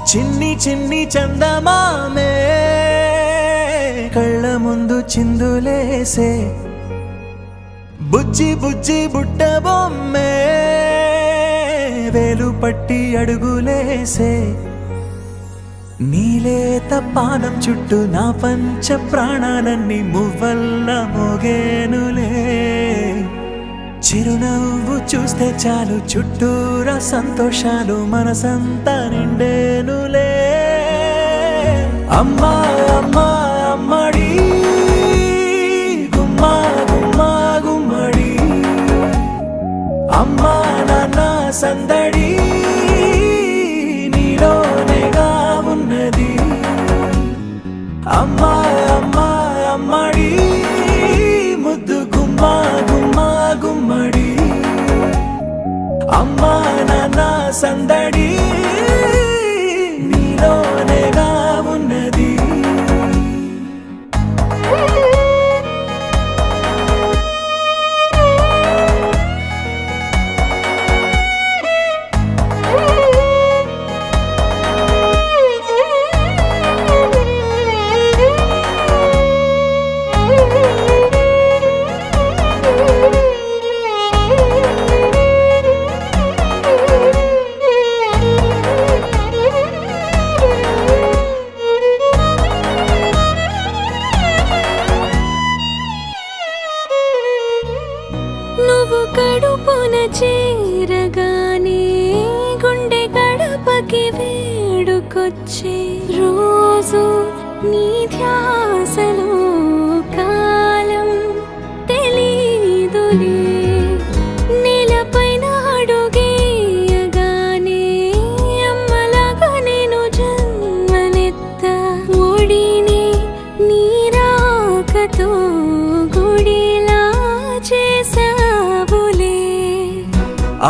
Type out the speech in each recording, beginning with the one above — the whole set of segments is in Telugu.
చిన్ని చిన్ని చందమామే కళ్ళ ముందు చిందులేసే బుజ్జి బుజ్జి బుట్ట బొమ్మే వేలు పట్టి అడుగులేసే నీలేత పానం చుట్టూ నా పంచ ప్రాణాలన్నీ మువ్వల్ల మోగేనులే చిరునవ్వు చూస్తే చాలు చుట్టూరా సంతోషాలు మనసంతా నిండేనులే అమ్మా అమ్మా అమ్మడి గుమ్మా గుమ్మా గుమ్మడి అమ్మా నాన్న సందడి నీలోనేగా ఉన్నది అమ్మా అమ్మా అమ్మడి ముద్దు గుమ్మా గుమ్మా గుమ్మడి అమ్మా నాన్న సందడి నీలోనేగా ఉన్నది నువ్వు కడుపున చేరగానే గుండె గడపకి వేడుకొచ్చే రోజు నీ ధ్యాసలో కాలం తెలీదులే నేలపైన అడుగేయగానే అమ్మలాగా నేను జన్మనెత్త ఒడిని నీ రాకతో గుడిలా చేసావులే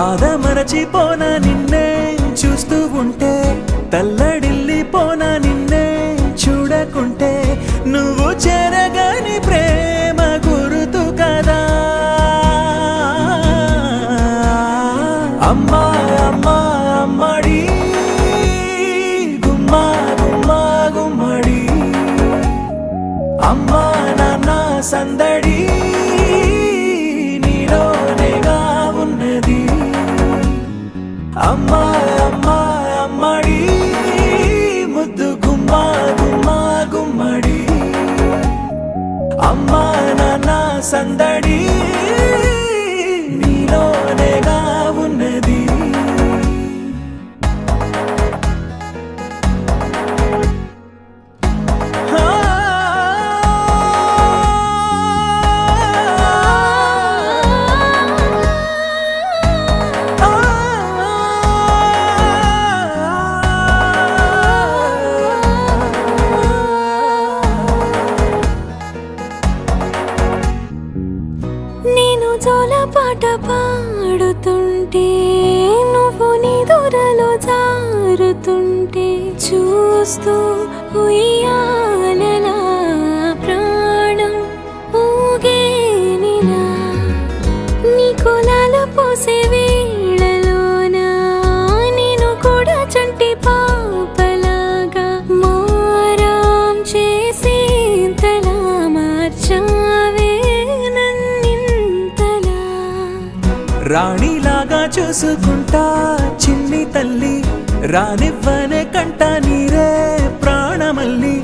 ఆదమరచిపోన నిన్నే చూస్తూ ఉంటే తల్లడిల్లిపోన నిన్నే చూడకుంటే నువ్వు చెరగని ప్రేమ గురుతు కదా అమ్మా అమ్మా అమ్మడి గుమ్మా గుమ్మా గుమ్మడి అమ్మా నాన్న సందడి నీలోనేగా ఉన్నది అమ్మా అమ్మా అమ్మడి ముద్దు గుమ్మా గుమ్మా గుమ్మడి అమ్మా నాన్న సందడి నీలోనేగా ఉన్నది నేను జోలపాట పాడుతుంటే నువ్వు నీ దూరలో జారుతుంటే చూస్తూ ఉయ్యాలలా ప్రాణం ఊగేనిలా నీ కులాల పోసే వేళలోన నేను కూడా చంటి పాపలాగా మారాం చేసేంతలా మార్చావే రాణిలాగా చూసుకుంటా చిన్ని తల్లి రానివ్వనే కంట నీరే ప్రాణమల్లి